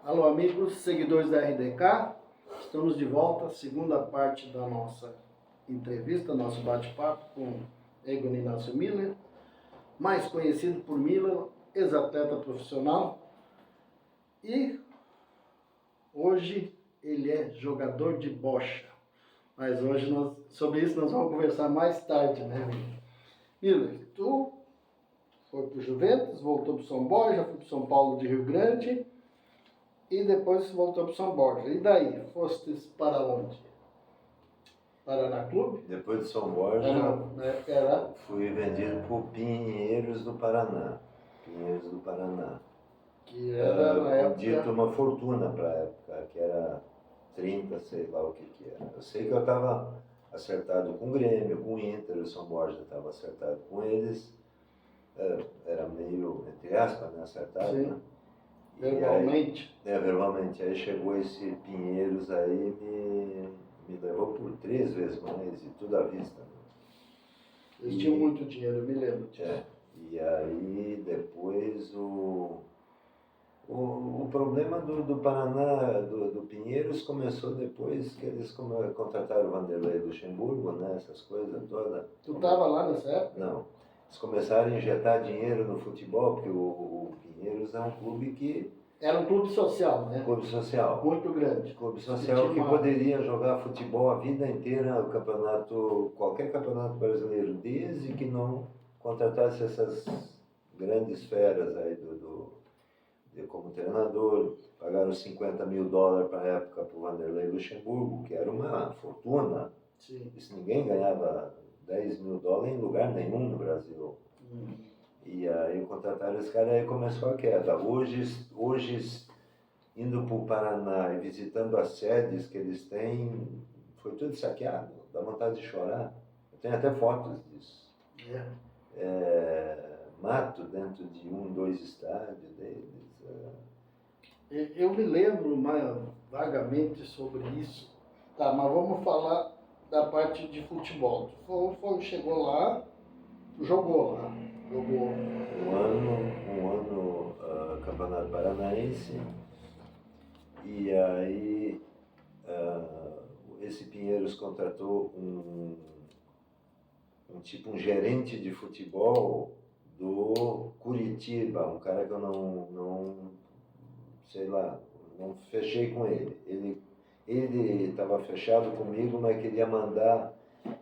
Alô, amigos, seguidores da RDK, estamos de volta, segunda parte da nossa entrevista, nosso bate-papo com Egon Inácio Miller, mais conhecido por Miller, ex-atleta profissional, e hoje ele é jogador de bocha. Mas hoje sobre isso nós vamos conversar mais tarde, né, Miller? Tu foi para o Juventus, voltou para o São Borja, foi para o São Paulo de Rio Grande e depois voltou para o São Borja. E daí, foste para onde? Paraná Clube? Depois de São Borja, fui vendido por Pinheiros do Paraná. Pinheiros do Paraná. Que era na época... Dito uma fortuna para a época, que era 30, sei lá o que era. Eu sei que eu estava acertado com o Grêmio, com o Inter, o São Borja estava acertado com eles. Era meio, entre aspas, né, acertado, sim, né? Verbalmente. Verbalmente. Aí chegou esse Pinheiros aí, me levou por 3 vezes mais, e tudo à vista. Né? Eles tinham muito dinheiro, eu me lembro disso. E aí depois o problema do Paraná, do Pinheiros, começou depois que eles contrataram o Vanderlei Luxemburgo, né, essas coisas todas. Tu estava lá nessa época? Não. Eles começaram a injetar dinheiro no futebol, porque o Pinheiros é um clube que... Era um clube social, né? Clube social. Muito grande. Clube social que poderia jogar futebol a vida inteira, o campeonato, qualquer campeonato brasileiro, desde que não contratasse essas grandes feras aí como treinador. Pagaram $50 mil para a época para o Vanderlei Luxemburgo, que era uma fortuna. Sim. Isso, ninguém ganhava $10 mil em lugar nenhum no Brasil. E aí contrataram esse cara e aí começou a queda. Hoje indo para o Paraná e visitando as sedes que eles têm, foi tudo saqueado. Dá vontade de chorar. Eu tenho até fotos disso. Mato dentro de 2 estádios deles. Eu me lembro vagamente sobre isso. Tá, mas vamos falar da parte de futebol. Tu chegou lá, tu jogou lá. Jogou um ano Campeonato Paranaense. E aí esse Pinheiros contratou um gerente de futebol do Curitiba, um cara que eu não sei lá, não fechei com ele. Ele estava fechado comigo, mas queria mandar.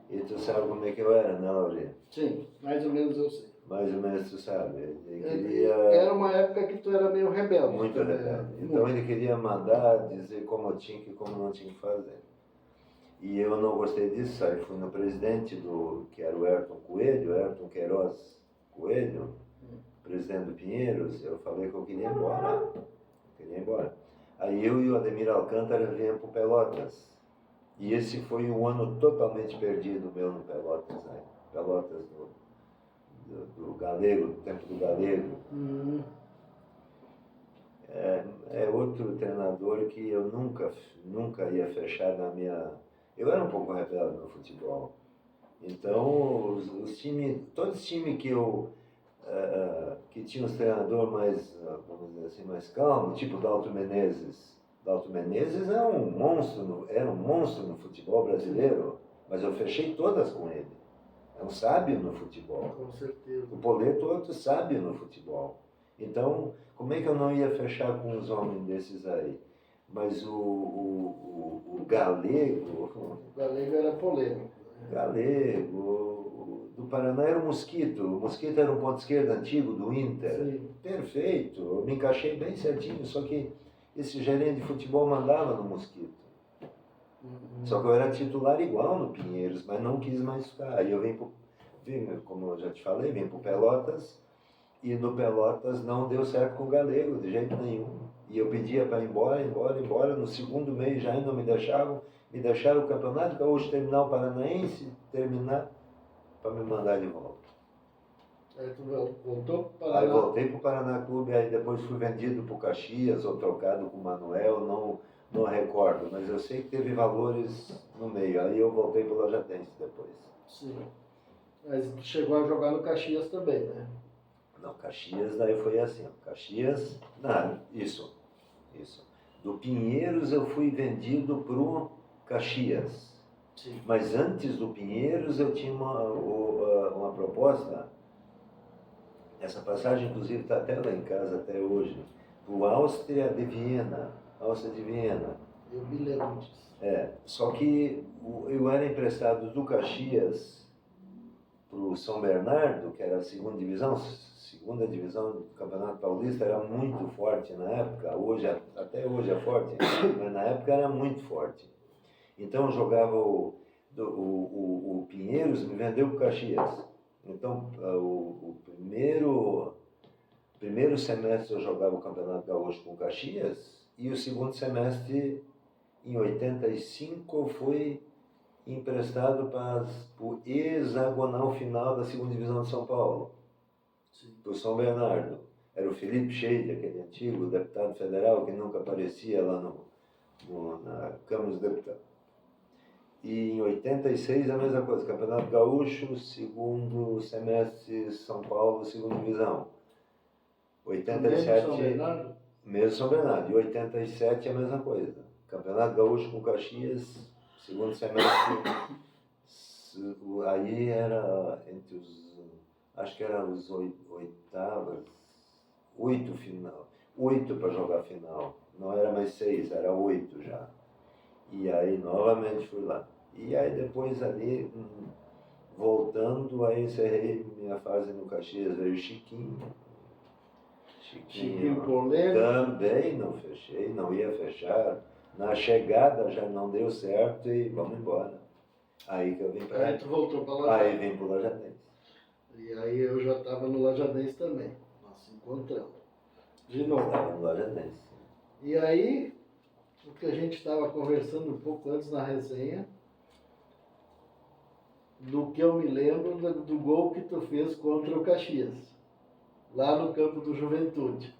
E tu sabe como é que eu era, né, Laurinha? Sim, mais ou menos eu sei. Mais ou menos tu sabe. Ele queria... Era uma época que tu era meio rebelde. Muito rebelde. Então ele queria mandar, dizer como eu tinha que como não tinha que fazer. E eu não gostei disso, aí fui no presidente que era o Ayrton Coelho, Ayrton Queiroz Coelho, presidente do Pinheiros. Eu falei que eu queria ir embora. Aí eu e o Ademir Alcântara viemos para o Pelotas. E esse foi um ano totalmente perdido meu no Pelotas, né? Pelotas do Galego, do tempo do Galego. É outro treinador que eu nunca ia fechar na minha... Eu era um pouco rebelde no futebol. Então, todos os times que tinham os treinadores mais, vamos dizer assim, mais calmos, tipo Dalton Menezes. Dalton Menezes era um monstro no futebol brasileiro, mas eu fechei todas com ele. É um sábio no futebol. Com certeza. O Poleto é outro sábio no futebol. Então, como é que eu não ia fechar com os homens desses aí? Mas o Galego... O Galego era polêmico. Galego, do Paraná era o Mosquito. O Mosquito era um ponto esquerdo antigo do Inter. Sim. Perfeito, eu me encaixei bem certinho, só que esse gerente de futebol mandava no Mosquito. Só que eu era titular igual no Pinheiros, mas não quis mais ficar. Aí eu como eu já te falei, vim para o Pelotas, e no Pelotas não deu certo com o Galego, de jeito nenhum. E eu pedia para ir embora. No segundo mês já não me deixaram o Campeonato Gaúcho terminar o Paranaense, para me mandar de volta. Aí tu voltou para o Paraná? Aí voltei para o Paraná Clube, aí depois fui vendido para o Caxias, ou trocado com o Manuel, não recordo, mas eu sei que teve valores no meio. Aí eu voltei para o Lajadense depois. Sim. Mas tu chegou a jogar no Caxias também, né? Não, Caxias daí foi assim, Caxias, isso. Do Pinheiros eu fui vendido para o Caxias. Sim. Mas antes do Pinheiros eu tinha uma proposta. Essa passagem, inclusive, está até lá em casa até hoje. Para o Áustria de Viena. Áustria de Viena. Eu me lembro disso. Só que eu era emprestado do Caxias para o São Bernardo, que era a segunda divisão. Segunda divisão do Campeonato Paulista era muito forte na época. Até hoje é forte, mas na época era muito forte. Então eu jogava o Pinheiros, me vendeu para o Caxias. Então o primeiro semestre eu jogava o Campeonato Gaúcho com o Caxias e o segundo semestre, em 85, eu fui emprestado para o hexagonal final da segunda divisão de São Paulo, para o São Bernardo. Era o Felipe Scheide, aquele antigo deputado federal que nunca aparecia lá na Câmara dos Deputados. E em 86 a mesma coisa, Campeonato Gaúcho, segundo semestre São Paulo, segunda divisão. 87, São Bernardo? mesmo São Bernardo. E 87 a mesma coisa. Campeonato Gaúcho com Caxias, segundo semestre. Aí era entre acho que era os oitavas, 8 para jogar final. Não era mais 6, era 8 já. E aí novamente fui lá. E aí depois ali, voltando, aí encerrei minha fase no Caxias, veio Chiquinho. Chiquinho Polêmico. Também não fechei, não ia fechar. Na chegada já não deu certo e vamos embora. Aí que eu vim para... Aí tu voltou para Lajadense. Aí vim para o Lajadense. E aí eu já estava no Lajadense também. Nós se encontramos. De novo. Estava no Lajadense. E aí, o que a gente estava conversando um pouco antes na resenha, do que eu me lembro do gol que tu fez contra o Caxias, lá no campo do Juventude.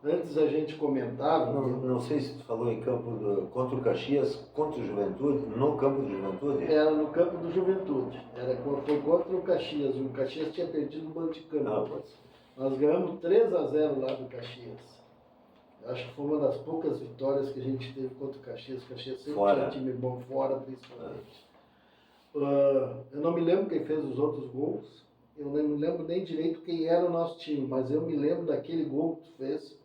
Antes a gente comentava... Não sei se tu falou em contra o Caxias, contra o Juventude, no campo do Juventude? Era no campo do Juventude. Foi contra o Caxias. O Caxias tinha perdido o mando de campo. Pode ser. Nós ganhamos 3-0 lá do Caxias. Acho que foi uma das poucas vitórias que a gente teve contra o Caxias. O Caxias sempre tinha time bom fora, principalmente. Eu não me lembro quem fez os outros gols. Eu não me lembro nem direito quem era o nosso time, mas eu me lembro daquele gol que tu fez,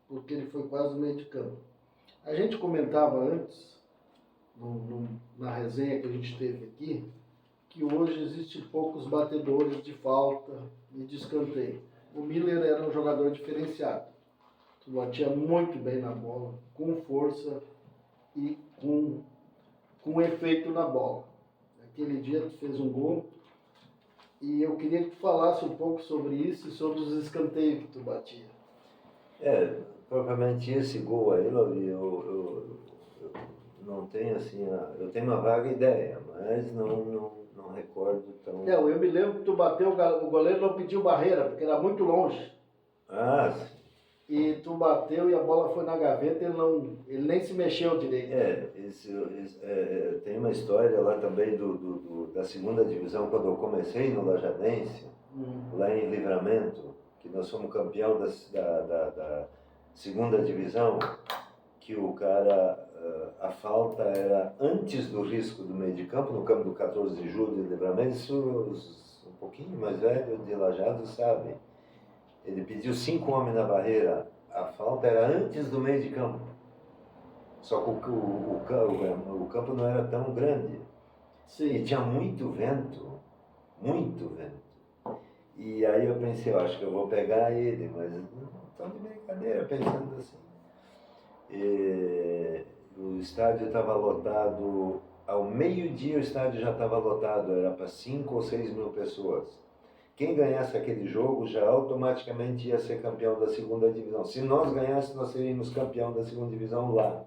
porque ele foi quase no meio de campo. A gente comentava antes, na resenha que a gente teve aqui, que hoje existem poucos batedores de falta e de escanteio. O Miller era um jogador diferenciado. Tu batia muito bem na bola, com força e com efeito na bola. Aquele dia tu fez um gol e eu queria que tu falasse um pouco sobre isso e sobre os escanteios que tu batia. Propriamente esse gol aí, eu não tenho assim, eu tenho uma vaga ideia, mas não recordo tão... Eu me lembro que tu bateu, o goleiro não pediu barreira, porque era muito longe. Sim. E tu bateu e a bola foi na gaveta, ele nem se mexeu direito. Tem uma história lá também da segunda divisão, quando eu comecei no Lajadense, lá em Livramento, que nós fomos campeão da segunda divisão, que o cara, a falta era antes do risco do meio de campo, no campo do 14 de julho de Livramento. Isso os um pouquinho mais velhos de Lajados sabem. Ele pediu 5 homens na barreira, a falta era antes do meio de campo. Só que o campo não era tão grande. Sim. E tinha muito vento. E aí eu pensei, eu acho que eu vou pegar ele, mas não estou de brincadeira, pensando assim. O estádio estava lotado, ao meio-dia o estádio já estava lotado, era para 5 ou 6 mil pessoas. Quem ganhasse aquele jogo já automaticamente ia ser campeão da segunda divisão. Se nós ganhássemos, nós seríamos campeão da segunda divisão lá.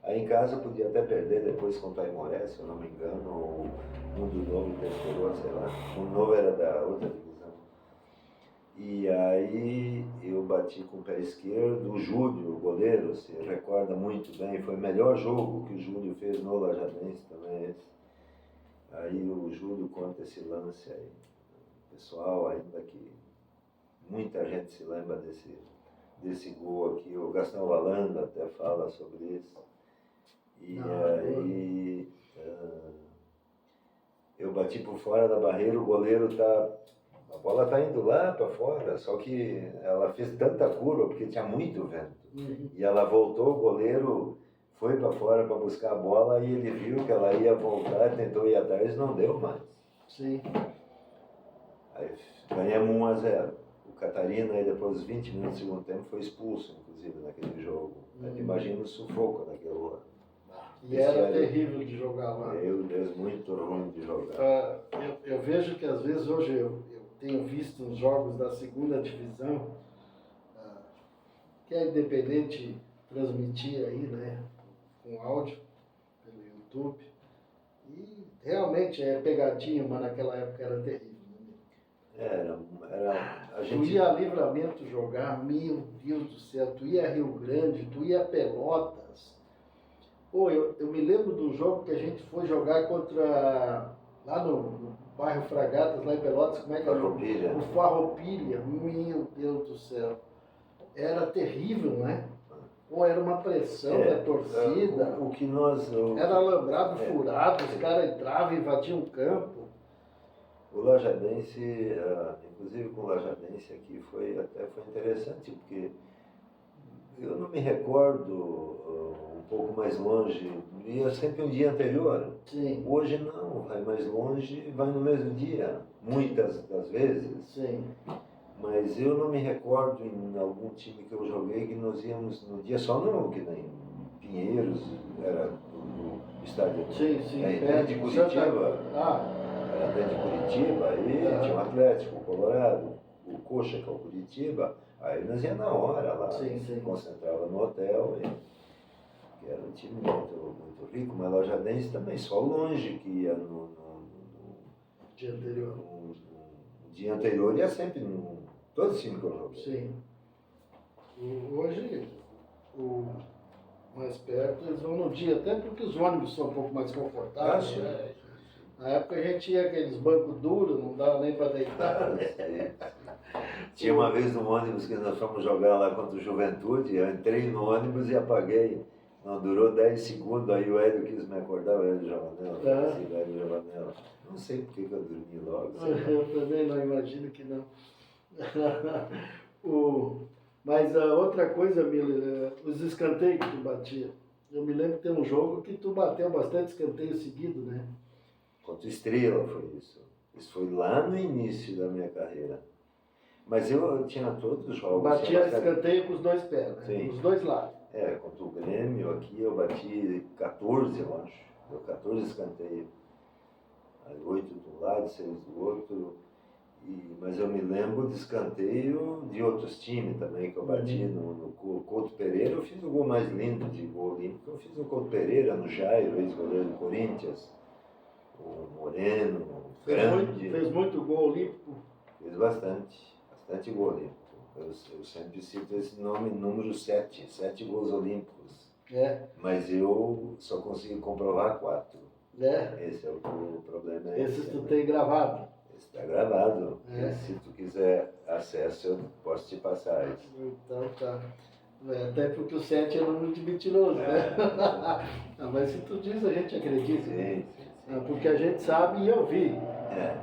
Aí em casa podia até perder depois contra a Aimoré, se eu não me engano, ou Mundo Novo, Testorô, sei lá. O Novo era da outra divisão. E aí eu bati com o pé esquerdo, o Júlio, o goleiro, se recorda muito bem, foi o melhor jogo que o Júlio fez no Lajadense também, esse. Aí o Júlio conta esse lance aí. Pessoal, ainda que muita gente se lembra desse gol aqui, o Gastão Valanda até fala sobre isso. E aí eu bati por fora da barreira, o goleiro a bola tá indo lá para fora, só que ela fez tanta curva porque tinha muito vento. E ela voltou, o goleiro foi para fora para buscar a bola e ele viu que ela ia voltar, tentou ir atrás, não deu mais. Sim. Aí ganhamos 1-0. O Catarina, aí depois dos 20 minutos do segundo tempo, foi expulso, inclusive, naquele jogo. Imagina o sufoco naquele ano. E era terrível de jogar lá. Meu Deus, muito ruim de jogar. Eu vejo que às vezes hoje eu tenho visto os jogos da segunda divisão, que é independente transmitir aí, né, com áudio, pelo YouTube. E realmente é pegadinho, mas naquela época era terrível. Era a gente... Tu ia a Livramento jogar, meu Deus do céu, tu ia a Rio Grande, tu ia a Pelotas. Pô, eu me lembro do jogo que a gente foi jogar contra, lá no bairro Fragatas, lá em Pelotas, como é que era? Farroupilha. O Farroupilha, meu Deus do céu. Era terrível, né? Pô, era uma pressão da torcida. O que nós... Era alambrado furado, os caras entravam e invadiam o campo. O Lajadense, inclusive com o Lajadense aqui, foi interessante, porque eu não me recordo um pouco mais longe, ia sempre um dia anterior. Sim. Hoje não, vai mais longe e vai no mesmo dia, muitas das vezes. Sim. Mas eu não me recordo em algum time que eu joguei que nós íamos no dia só, não, que nem Pinheiros, era no estádio. Sim, sim. De Curitiba. Era dentro de Curitiba, aí tinha o Atlético, o Colorado, o Coxa, que é o Curitiba, aí nós ia na hora lá, se concentrava no hotel, que era um time muito rico, mas Lajadense também, só longe que ia no dia anterior. No dia anterior ia sempre todo time que eu joguei. Sim. Hoje, mais perto, eles vão no dia, até porque os ônibus são um pouco mais confortáveis, né? Na época a gente tinha aqueles bancos duros, não dava nem para deitar. Tinha uma vez no ônibus que nós fomos jogar lá contra o Juventude, eu entrei no ônibus e apaguei. Não durou 10 segundos, aí o Hélio quis me acordar, o Hélio Giovanella. Não sei por que eu dormi logo. Eu também não imagino que não. Mas a outra coisa, Miller, os escanteios que tu batia. Eu me lembro que tem um jogo que tu bateu bastante escanteio seguido, né? Contra Estrela foi isso. Isso foi lá no início da minha carreira. Mas eu tinha todos os jogos. Batia escanteio com os dois pés, né? Sim. Os dois lados. Contra o Grêmio aqui eu bati 14, eu acho. Deu 14 escanteios. 8 de um lado, 6 do outro. Mas eu me lembro de escanteio de outros times também, que eu bati no Couto Pereira. Eu fiz o gol mais lindo de gol olímpico. Eu fiz no Couto Pereira, no Jairo, ex-goleiro do Corinthians. O Moreno, grande. Fez muito gol olímpico? Fiz bastante gol olímpico. Eu sempre cito esse nome, número 7 gols olímpicos. Mas eu só consigo comprovar 4. Esse é o problema. Esse tu tem gravado? Esse está gravado. Se tu quiser acesso, eu posso te passar isso. Então tá. Até porque o 7 é número de mentiroso, né? Mas se tu diz, a gente acredita. Sim. Porque a gente sabe e eu vi.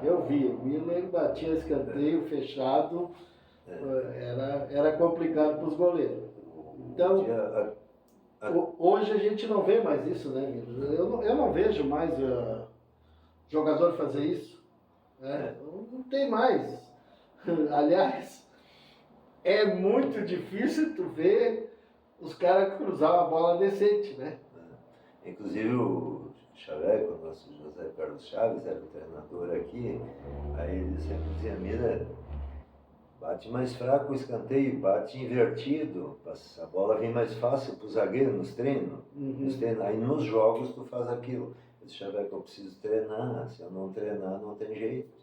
Eu vi. O Miller batia escanteio fechado, era complicado para os goleiros. Então, hoje a gente não vê mais isso, né, Miller? Eu não vejo mais jogador fazer isso. Não tem mais. Aliás, é muito difícil tu ver os caras cruzar uma bola decente, né? Inclusive o Chaveco, o nosso José Carlos Chaves, era o treinador aqui, aí ele sempre dizia, Miller, bate mais fraco o escanteio, bate invertido, a bola vem mais fácil para o zagueiro nos treinos. Aí nos jogos tu faz aquilo. Eu disse, Chaveco, eu preciso treinar, se eu não treinar não tem jeito.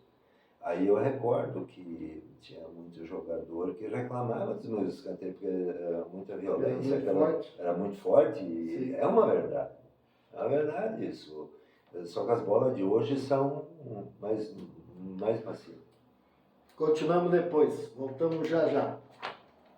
Aí eu recordo que tinha muito jogador que reclamava dos meus escanteios, porque era muita violência, era muito forte, e é uma verdade. É uma verdade isso. Só que as bolas de hoje são mais macias. Continuamos depois. Voltamos já já.